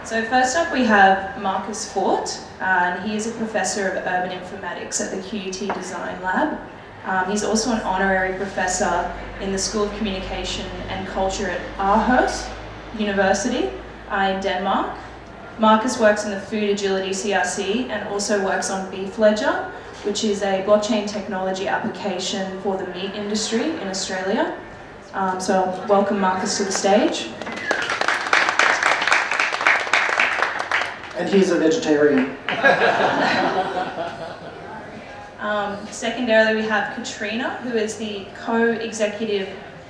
So first up we have Marcus Foth, and he is a Professor of Urban Informatics at the QUT Design Lab. He's also an honorary professor in the School of Communication and Culture at Aarhus University in Denmark. Marcus works in the Food Agility CRC and also works on Beef Ledger, which is a blockchain technology application for the meat industry in Australia. So I'll welcome Marcus to the stage. And he's a vegetarian. Secondarily, we have Katrina, who is the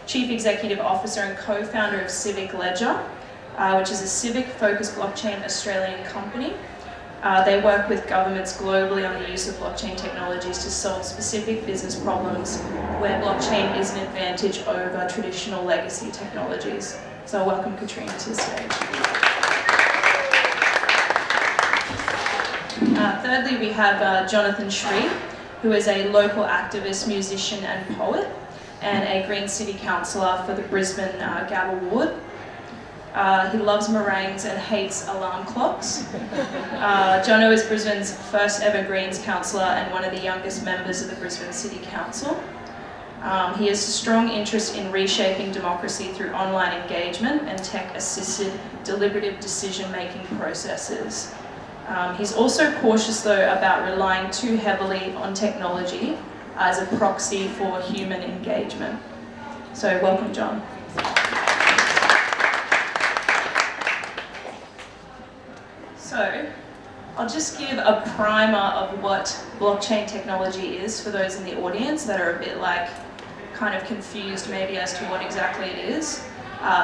Chief Executive Officer and co-founder of Civic Ledger, which is a civic-focused blockchain Australian company. They work with governments globally on the use of blockchain technologies to solve specific business problems where blockchain is an advantage over traditional legacy technologies. So I'll welcome Katrina to the stage. Thirdly, we have Jonathan Shree, who is a local activist, musician and poet, and a Green City Councillor for the Brisbane Gabba ward. He loves meringues and hates alarm clocks. Jono is Brisbane's first ever Greens councillor and one of the youngest members of the Brisbane City Council. He has a strong interest in reshaping democracy through online engagement and tech-assisted deliberative decision-making processes. He's also cautious, though, about relying too heavily on technology as a proxy for human engagement. So, welcome, John. So, I'll just give a primer of what blockchain technology is for those in the audience that are a bit kind of confused maybe as to what exactly it is.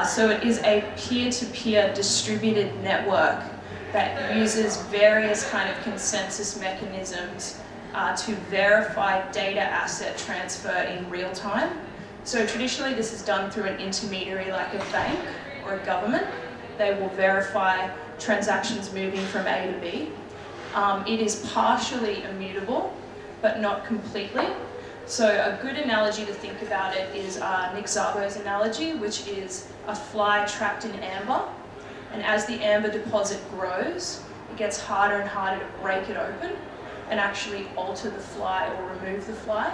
So it is a peer-to-peer distributed network that uses various kind of consensus mechanisms to verify data asset transfer in real time. So traditionally this is done through an intermediary like a bank or a government. They will verify transactions moving from A to B. It is partially immutable, but not completely. So a good analogy to think about it is Nick Szabo's analogy, which is a fly trapped in amber. And as the amber deposit grows, it gets harder and harder to break it open and actually alter the fly or remove the fly.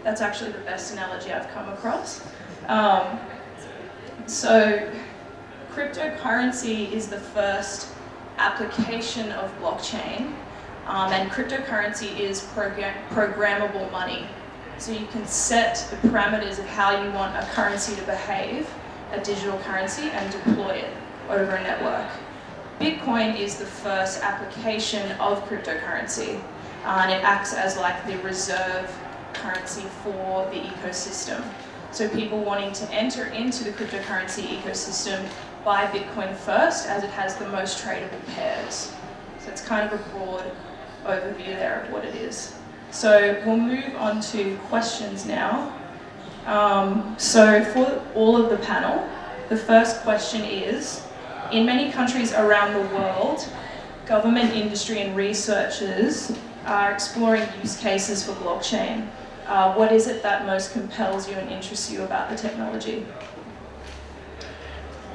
That's actually the best analogy I've come across. So cryptocurrency is the first application of blockchain, and cryptocurrency is programmable money. So you can set the parameters of how you want a currency to behave, a digital currency, and deploy it over a network. Bitcoin is the first application of cryptocurrency, and it acts as like the reserve currency for the ecosystem. So people wanting to enter into the cryptocurrency ecosystem buy Bitcoin first, as it has the most tradable pairs. So it's kind of a broad overview there of what it is. So we'll move on to questions now. So for all of the panel, the first question is, in many countries around the world, government, industry and researchers are exploring use cases for blockchain. What is it that most compels you and interests you about the technology?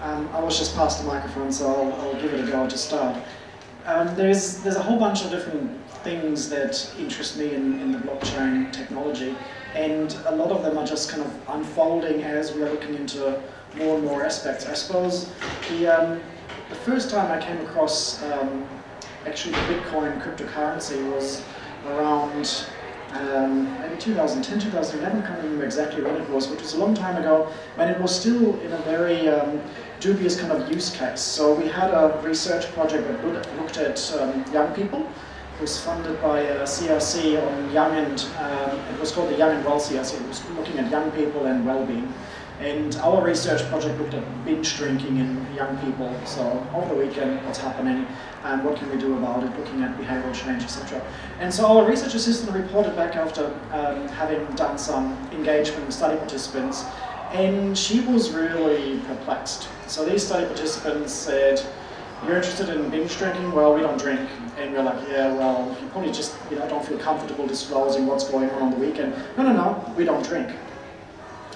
I was just passed the microphone, so I'll give it a go to start. There's a whole bunch of different things that interest me in the blockchain technology, and a lot of them are just kind of unfolding as we are looking into more and more aspects. I suppose the first time I came across actually the Bitcoin cryptocurrency was around maybe 2010, 2011, I can't remember exactly when it was, which was a long time ago, when it was still in a very dubious kind of use case. So we had a research project that looked at young people. It was funded by CRC on young and, it was called the Young and Well CRC. It was looking at young people and well-being. And our research project looked at binge drinking in young people. So over the weekend, what's happening, and what can we do about it, looking at behavioral change, etc. And so our research assistant reported back after having done some engagement with study participants, and she was really perplexed. So these study participants said, "You're interested in binge drinking? Well, we don't drink." And we're like, "Yeah, well, you probably just don't feel comfortable disclosing what's going on the weekend." No, we don't drink.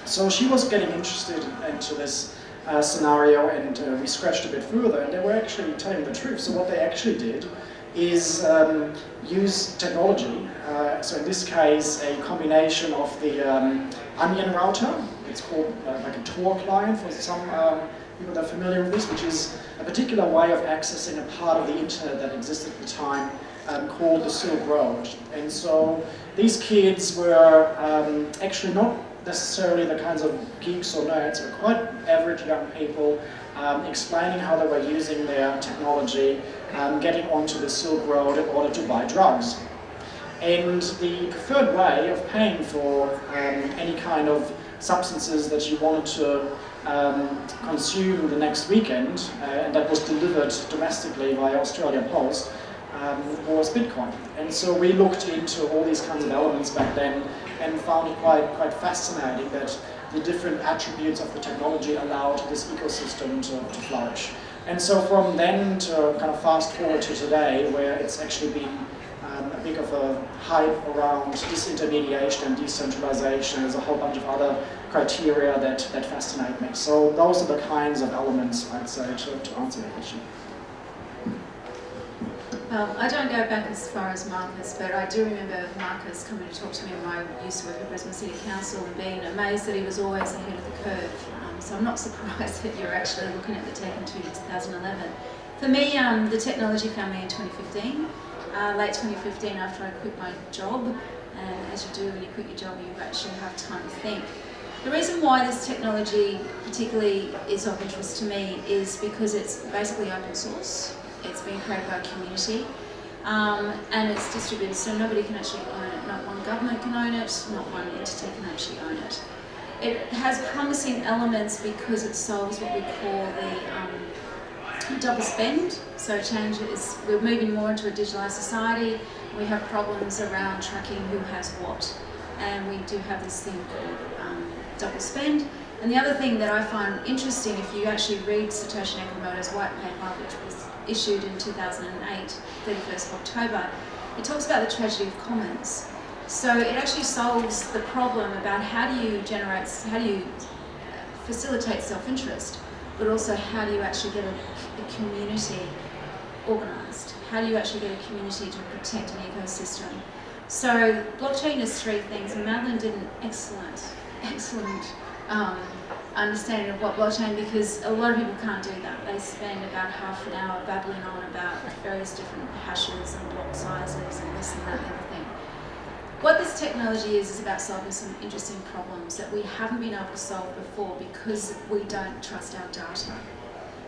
So she was getting interested into this scenario, and we scratched a bit further, and they were actually telling the truth. So what they actually did is use technology. So in this case, a combination of the onion router. It's called like a Tor client for some people that are familiar with this, which is a particular way of accessing a part of the internet that existed at the time called the Silk Road. And so these kids were actually not necessarily the kinds of geeks or nerds, but quite average young people explaining how they were using their technology, getting onto the Silk Road in order to buy drugs. And the preferred way of paying for any kind of substances that you wanted to consume the next weekend, and that was delivered domestically via Australia Post, was Bitcoin. And so we looked into all these kinds of elements back then and found it quite fascinating that the different attributes of the technology allowed this ecosystem to flourish. And so from then to kind of fast forward to today, where it's actually been a bit of a hype around disintermediation and decentralization. There's a whole bunch of other criteria that fascinate me. So those are the kinds of elements, I'd say, to answer the question. I don't go back as far as Marcus, but I do remember Marcus coming to talk to me when I used to work at Brisbane City Council and being amazed that he was always ahead of the curve. So I'm not surprised that you're actually looking at the tech in 2011. For me, the technology found me in 2015. Late 2015, after I quit my job, and as you do when you quit your job, you actually have time to think. The reason why this technology particularly is of interest to me is because it's basically open source. It's been created by a community, and it's distributed, so nobody can actually own it. Not one government can own it, not one entity can actually own it. It has promising elements because it solves what we call the double spend. So we're moving more into a digitalised society. We have problems around tracking who has what, and we do have this thing called double spend. And the other thing that I find interesting, if you actually read Satoshi Nakamoto's white paper, which was issued in 2008, 31st of October, it talks about the tragedy of commons. So it actually solves the problem about how do you facilitate self-interest, but also how do you actually get a community organised? How do you actually get a community to protect an ecosystem? So blockchain is three things, and Madeline did an excellent understanding of what blockchain, because a lot of people can't do that. They spend about half an hour babbling on about various different hashes and block sizes and this and that and everything. What this technology is about solving some interesting problems that we haven't been able to solve before because we don't trust our data.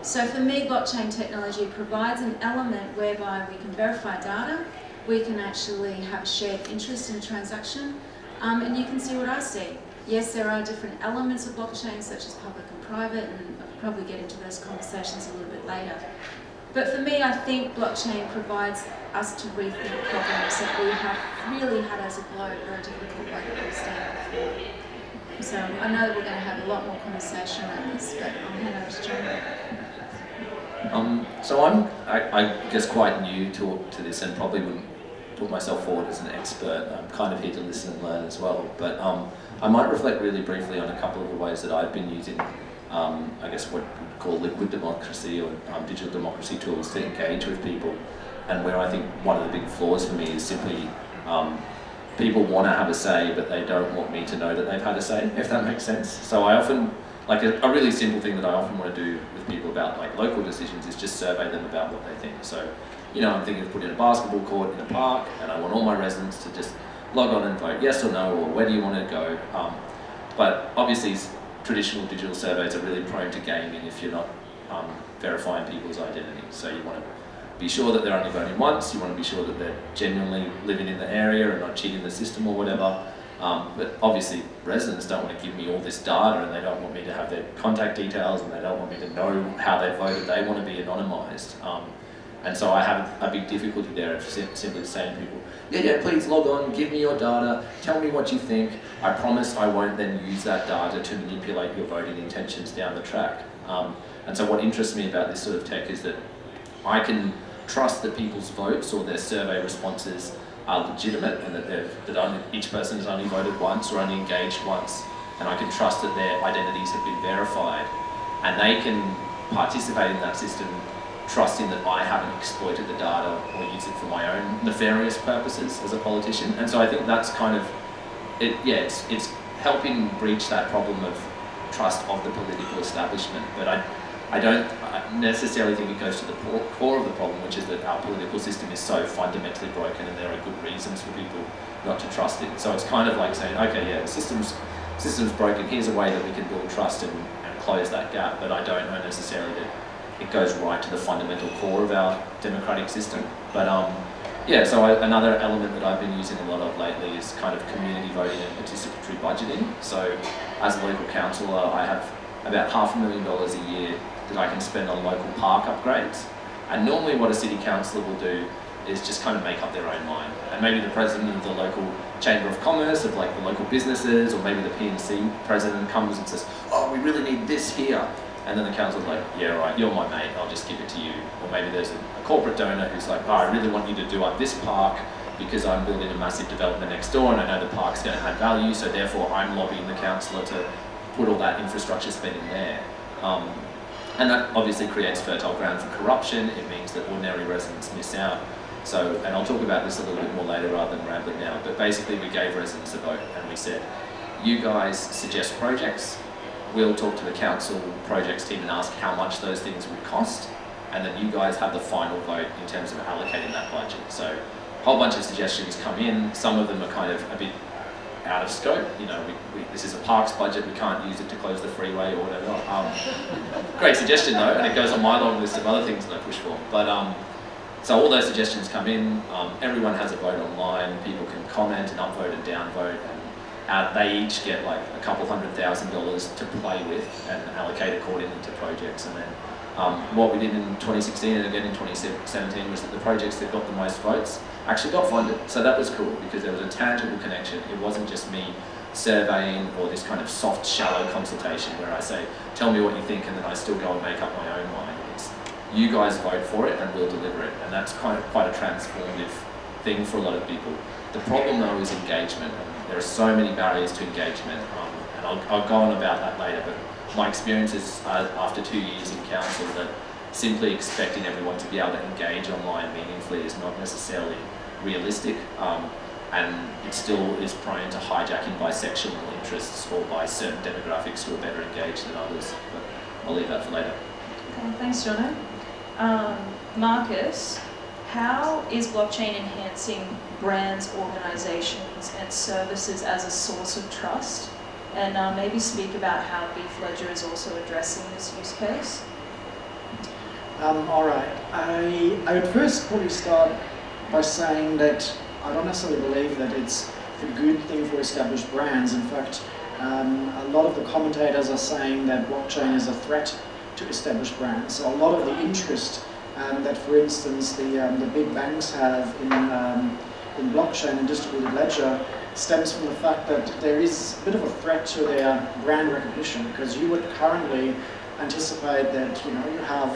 So for me, blockchain technology provides an element whereby we can verify data, we can actually have a shared interest in a transaction, and you can see what I see. Yes, there are different elements of blockchain, such as public and private, and I'll probably get into those conversations a little bit later. But for me, I think blockchain provides us to rethink problems that we have really had as a globe very difficult way to understand before. So I know that we're going to have a lot more conversation on this, but I'll hand over to John. So I guess quite new to this, and probably wouldn't put myself forward as an expert. I'm kind of here to listen and learn as well. But I might reflect really briefly on a couple of the ways that I've been using, I guess what we call liquid democracy or digital democracy tools to engage with people, and where I think one of the big flaws for me is simply people want to have a say, but they don't want me to know that they've had a say, if that makes sense. So I often, like a really simple thing that I often want to do with people about like local decisions is just survey them about what they think. So, you know, I'm thinking of putting a basketball court in a park, and I want all my residents to just log on and vote yes or no, or where do you want to go. But obviously traditional digital surveys are really prone to gaming if you're not verifying people's identity. So you want to be sure that they're only voting once, you want to be sure that they're genuinely living in the area and not cheating the system or whatever. But obviously residents don't want to give me all this data, and they don't want me to have their contact details, and they don't want me to know how they voted. They want to be anonymised. And so I have a big difficulty there of simply saying to people, yeah, please log on, give me your data, tell me what you think. I promise I won't then use that data to manipulate your voting intentions down the track. And so what interests me about this sort of tech is that I can trust that people's votes or their survey responses are legitimate, and that each person has only voted once or only engaged once, and I can trust that their identities have been verified. and they can participate in that system, trusting that I haven't exploited the data or used it for my own nefarious purposes as a politician. And so I think that's kind of it. Yeah, it's helping breach that problem of trust of the political establishment. But I don't necessarily think it goes to the core of the problem, which is that our political system is so fundamentally broken, and there are good reasons for people not to trust it. So it's kind of like saying, okay, yeah, the system's broken. Here's a way that we can build trust and close that gap. But I don't know necessarily that it goes right to the fundamental core of our democratic system. But yeah, so another element that I've been using a lot of lately is kind of community voting and participatory budgeting. So as a local councillor, I have about $500,000 a year that I can spend on local park upgrades. And normally what a city councillor will do is just kind of make up their own mind. And maybe the president of the local chamber of commerce, of like the local businesses, or maybe the P&C president comes and says, oh, we really need this here. And then the council's like, yeah, right, you're my mate, I'll just give it to you. Or maybe there's a corporate donor who's like, oh, I really want you to do up this park because I'm building a massive development next door and I know the park's going to add value, so therefore I'm lobbying the councillor to put all that infrastructure spending there. And that obviously creates fertile ground for corruption. It means that ordinary residents miss out. So, and I'll talk about this a little bit more later rather than rambling now, but basically we gave residents a vote and we said, you guys suggest projects, we'll talk to the council projects team and ask how much those things would cost, and then you guys have the final vote in terms of allocating that budget. So a whole bunch of suggestions come in, some of them are kind of a bit out of scope. You know, this is a parks budget, we can't use it to close the freeway or whatever. Great suggestion though, and it goes on my long list of other things that I push for. But so all those suggestions come in, everyone has a vote online, people can comment and upvote and downvote, and they each get like a couple $100,000 to play with and allocate accordingly to projects. And then what we did in 2016 and again in 2017 was that the projects that got the most votes actually got funded. So that was cool because there was a tangible connection. It wasn't just me surveying or this kind of soft, shallow consultation where I say, tell me what you think, and then I still go and make up my own mind. It's, you guys vote for it and we'll deliver it. And that's quite a transformative thing for a lot of people. The problem though is engagement. There are so many barriers to engagement, and I'll go on about that later, but my experience is after 2 years in council that simply expecting everyone to be able to engage online meaningfully is not necessarily realistic, and it still is prone to hijacking by sectional interests or by certain demographics who are better engaged than others. But I'll leave that for later. Okay, thanks, Jono. Marcus, how is blockchain enhancing brands, organisations and services as a source of trust? And maybe speak about how Beef Ledger is also addressing this use case. All right. I would first probably start by saying that I don't necessarily believe that it's a good thing for established brands. In fact, a lot of the commentators are saying that blockchain is a threat to established brands. So a lot of the interest that, for instance, the big banks have in blockchain and distributed ledger stems from the fact that there is a bit of a threat to their brand recognition, because you would currently anticipate that you have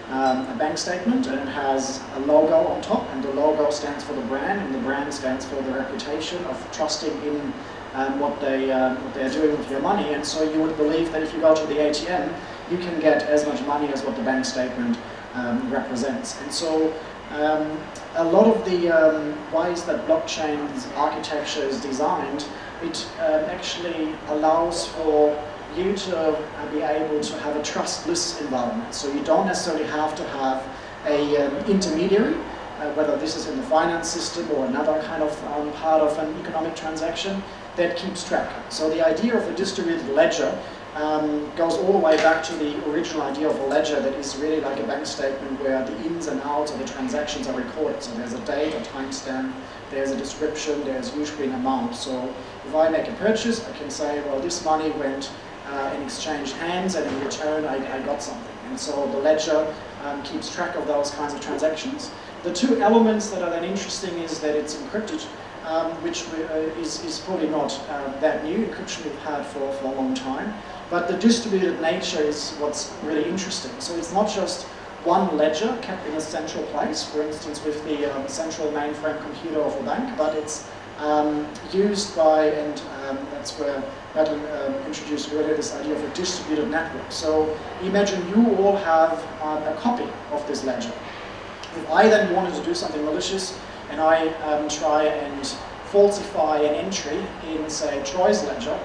a bank statement and it has a logo on top, and the logo stands for the brand and the brand stands for the reputation of trusting in what they're doing with your money. And so you would believe that if you go to the ATM, you can get as much money as what the bank statement represents. And so a lot of the ways that blockchain's architecture is designed, it actually allows for you to be able to have a trustless environment. So you don't necessarily have to have an intermediary, whether this is in the finance system or another kind of part of an economic transaction, that keeps track. So the idea of a distributed ledger goes all the way back to the original idea of a ledger that is really like a bank statement where the ins and outs of the transactions are recorded. So there's a date, a timestamp, there's a description, there's usually an amount. So if I make a purchase, I can say, well, this money went in exchanged hands, and in return I got something. And so the ledger keeps track of those kinds of transactions. The two elements that are then interesting is that it's encrypted, which is probably not that new. Encryption we've had for a long time. But the distributed nature is what's really interesting. So it's not just one ledger kept in a central place, for instance with the central mainframe computer of a bank, but it's used by, and that's where Madeline introduced earlier this idea of a distributed network. So imagine you all have a copy of this ledger. If I then wanted to do something malicious and I try and falsify an entry in, say, Troy's ledger,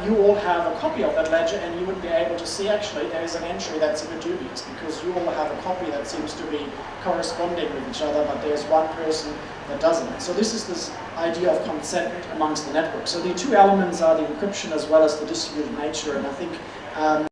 you all have a copy of that ledger, and you would be able to see actually there is an entry that's a bit dubious, because you all have a copy that seems to be corresponding with each other, but there's one person that doesn't. So this is this idea of consent amongst the network. So the two elements are the encryption as well as the distributed nature, and I think